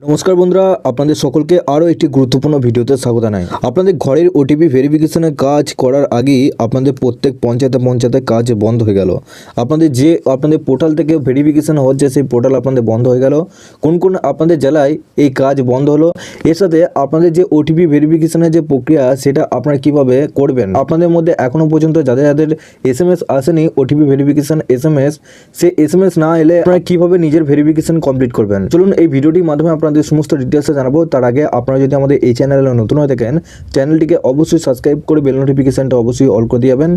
নমস্কার বন্ধুরা, আপনাদের সকলকে আরও একটি গুরুত্বপূর্ণ ভিডিওতে স্বাগত জানাই। আপনাদের ঘরের ওটিপি ভেরিফিকেশনের কাজ করার আগেই আপনাদের প্রত্যেক পঞ্চায়েতে কাজ বন্ধ হয়ে গেল। আপনাদের পোর্টাল থেকে ভেরিফিকেশন হচ্ছে, সেই পোর্টাল আপনাদের বন্ধ হয়ে গেল। কোন কোন আপনাদের জেলায় এই কাজ বন্ধ হলো, এর সাথে আপনাদের যে ওটিপি ভেরিফিকেশনের যে প্রক্রিয়া সেটা আপনারা কিভাবে করবেন। আপনাদের মধ্যে এখনও পর্যন্ত যাদের SMS আসেনি ওটিপি ভেরিফিকেশন SMS, সে SMS না এলে আপনারা কিভাবে নিজের ভেরিফিকেশন কমপ্লিট করবেন, চলুন এই ভিডিওটির মাধ্যমে আপনাদের সমস্ত ডিটেলসে জানাবো। তার আগে আপনারা যদি আমাদের এই চ্যানেলে নতুন হয়ে থাকেন, চ্যানেলটিকে অবশ্যই সাবস্ক্রাইব করে বেল নোটিফিকেশনটা অবশ্যই অল করে দিয়ে যাবেন।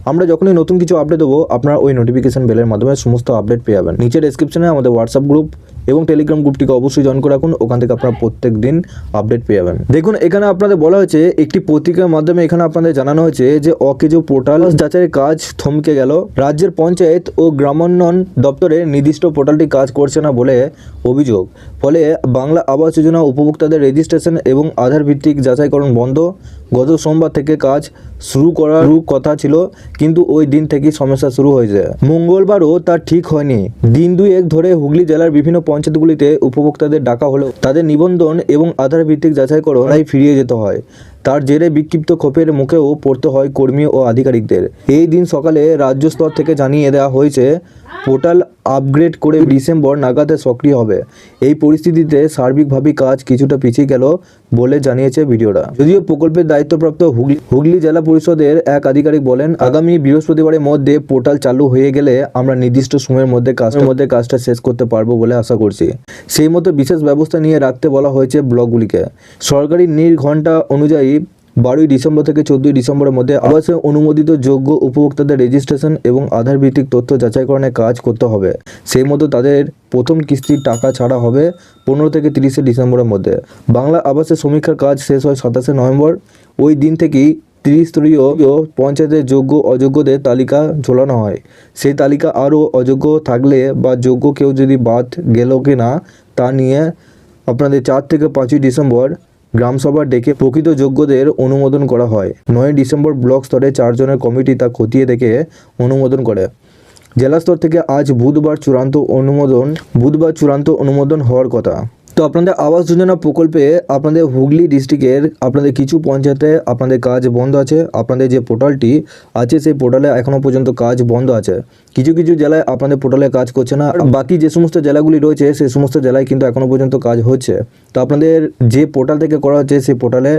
আমরা যখনই নতুন কিছু আপডেট দেবো আপনারা ওই নোটিফিকেশন বেলের মাধ্যমে সমস্ত আপডেট পেয়ে যাবেন। নিচে ডেসক্রিপশনে আমাদের হোয়াটসঅ্যাপ গ্রুপ এবং টেলিগ্রাম গ্রুপটিকে অবশ্যই জয়েন করে রাখুন, ওখান থেকে আপনারা প্রত্যেক দিন আপডেট পেয়ে যাবেন। দেখুন, এখানে আপনাদের বলা হয়েছে, একটি পত্রিকার মাধ্যমে এখানে আপনাদের জানানো হয়েছে যে অকেজো পোর্টাল যাচাইয়ের কাজ থমকে গেল। রাজ্যের পঞ্চায়েত ও গ্রামোন্নয়ন দপ্তরের নির্দিষ্ট পোর্টালটি কাজ করছে না বলে অভিযোগ। ফলে বাংলা আবাস যোজনা উপভোক্তাদের রেজিস্ট্রেশন এবং আধার ভিত্তিক যাচাইকরণ বন্ধ। গত সোমবার থেকে কাজ শুরু করার কথা ছিল, কিন্তু ওই দিন থেকেই সমস্যা শুরু হয়েছে। মঙ্গলবারও তা ঠিক হয়নি। দিন দুয়েক ধরে হুগলি জেলার বিভিন্ন পঞ্চায়েতগুলিতে উপভোক্তাদের ডাকা হলেও তাদের নিবন্ধন এবং আধার ভিত্তিক যাচাইকরণ ফিরিয়ে যেতে হয়। তার জেরে বিক্ষিপ্ত ক্ষোভের মুখেও পড়তে হয় কর্মী ও আধিকারিকদের। এই দিন সকালে রাজ্য স্তর থেকে জানিয়ে দেওয়া হয়েছে পোর্টাল আপগ্রেড করে ডিসেম্বর নাগাদ সক্রিয় হবে। এই পরিস্থিতিতে সার্বিকভাবে কাজ কিছুটা পিছিয়ে গেল বলে জানিয়েছে ভিডিওটা। যদিও প্রকল্পের দায়িত্বপ্রাপ্ত হুগলি জেলা পরিষদের এক আধিকারিক বলেন, আগামী বৃহস্পতিবারের মধ্যে পোর্টাল চালু হয়ে গেলে আমরা নির্দিষ্ট সময়ের মধ্যে কাজটা শেষ করতে পারবো বলে আশা করছি। সেই মতো বিশেষ ব্যবস্থা নিয়ে রাখতে বলা হয়েছে ব্লকগুলিকে। সরকারি নির্ঘণ্টা অনুযায়ী 12ই ডিসেম্বর থেকে 14ই ডিসেম্বরের মধ্যে আবাসে অনুমোদিত যোগ্য উপভোক্তাদের রেজিস্ট্রেশন এবং আধার ভিত্তিক তথ্য যাচাইকরণের কাজ করতে হবে। সেই মতো তাদের প্রথম কিস্তির টাকা ছাড়া হবে 15 থেকে 30 ডিসেম্বরের মধ্যে। বাংলা আবাসের সমীক্ষার কাজ শেষ হয় 27 নভেম্বর। ওই দিন থেকেই ত্রিস্তরীয় পঞ্চায়েতের যোগ্য অযোগ্যদের তালিকা ঝোলানো হয়। সেই তালিকা আরও অযোগ্য থাকলে বা যোগ্য কেউ যদি বাদ গেল কি না তা নিয়ে আপনাদের 4 থেকে 5ই ডিসেম্বর গ্রামসভা ডেকে প্রকৃত যোগ্যদের অনুমোদন করা হয়। 9 ডিসেম্বর ব্লক স্তরে 4 জনের কমিটি তা খতিয়ে দেখে অনুমোদন করে। জেলা স্তর থেকে আজ বুধবার চূড়ান্ত অনুমোদন হওয়ার কথা। তো আপনাদের আবাস যোজনা প্রকল্পে আপনাদের হুগলি ডিস্ট্রিক্টের আপনাদের কিছু পঞ্চায়েতে আপনাদের কাজ বন্ধ আছে। আপনাদের যে পোর্টালটি আছে সেই পোর্টালে এখনও পর্যন্ত কাজ বন্ধ আছে। কিছু কিছু জেলায় আপনাদের পোর্টালে কাজ করছে না, আর বাকি যে সমস্ত জেলাগুলি রয়েছে সেই সমস্ত জেলায় কিন্তু এখনও পর্যন্ত কাজ হচ্ছে। তো আপনাদের যে পোর্টাল থেকে করা হচ্ছে সেই পোর্টালে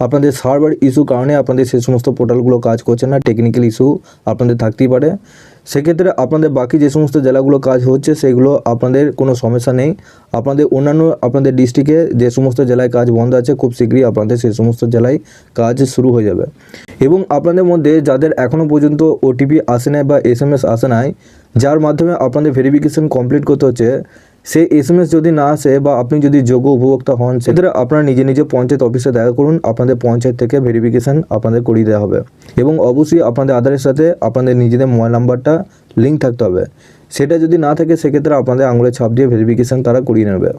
আপনাদের সার্ভার ইস্যু কারণে আপনাদের সেই সমস্ত পোর্টালগুলো কাজ করছে না, টেকনিক্যাল ইস্যু আপনাদের থাকতেই পারে। সেক্ষেত্রে আপনাদের বাকি যে সমস্ত জেলাগুলো কাজ হচ্ছে সেগুলো আপনাদের কোনো সমস্যা নেই। আপনাদের অন্যান্য আপনাদের ডিস্ট্রিক্টে যে সমস্ত জেলায় কাজ বন্ধ আছে খুব শীঘ্রই আপনাদের সেই সমস্ত জেলায় কাজ শুরু হয়ে যাবে। এবং আপনাদের মধ্যে যাদের এখনও পর্যন্ত ওটিপি আসে নাই বা SMS আসে নাই, যার মাধ্যমে আপনাদের ভেরিফিকেশন কমপ্লিট করতে হচ্ছে, সেই SMS যদি না আসে বা আপনি যদি যোগ্য উপভোক্তা হন, সেক্ষেত্রে আপনারা নিজে পঞ্চায়েত অফিসে দেখা করুন। আপনাদের পঞ্চায়েত থেকে ভেরিফিকেশান আপনাদের করিয়ে দেওয়া হবে এবং অবশ্যই আপনাদের আধারের সাথে আপনাদের নিজেদের মোবাইল নাম্বারটা লিঙ্ক থাকতে হবে। সেটা যদি না থাকে সেক্ষেত্রে আপনাদের আঙুলের ছাপ দিয়ে ভেরিফিকেশান তারা করিয়ে নেবে।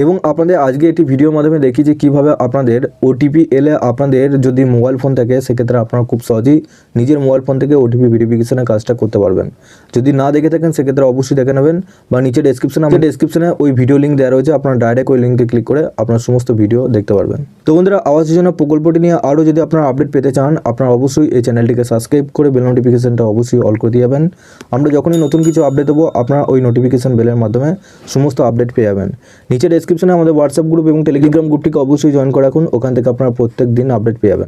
এবং আপনাদের আজকে একটি ভিডিওর মাধ্যমে দেখি যে কীভাবে আপনাদের ওটিপি এলে আপনাদের যদি মোবাইল ফোন থাকে সেক্ষেত্রে আপনারা খুব সহজেই নিজের মোবাইল ফোন থেকে ওটিপি ভেরিফিকেশনের কাজটা করতে পারবেন। যদি না দেখে থাকেন সেক্ষেত্রে অবশ্যই দেখে নেবেন, বা নিচে ডেসক্রিপশনে ওই ভিডিও লিঙ্ক দেওয়া রয়েছে, আপনারা ডাইরেক্ট ওই লিঙ্কে ক্লিক করে আপনার সমস্ত ভিডিও দেখতে পারবেন। তো বন্ধুরা, আবাস যোজনা প্রকল্পটি নিয়ে আরও যদি আপনারা আপডেট পেতে চান, আপনারা অবশ্যই এই চ্যানেলটিকে সাবস্ক্রাইব করে বেল নোটিফিকেশনটা অবশ্যই অল করে দিয়ে যাবেন। আমরা যখনই নতুন কিছু আপডেট দেবো আপনারা ওই নোটিফিকেশন বেলের মাধ্যমে সমস্ত আপডেট পেয়ে যাবেন। নিচে ডেসক্রিপশনে আমাদের হোয়াটসঅ্যাপ গ্রুপ এবং টেলিগ্রাম গ্রুপটিকে অবশ্যই জয়েন করে রাখুন, ওখান থেকে আপনারা প্রত্যেক দিন আপডেট পেয়ে যাবেন।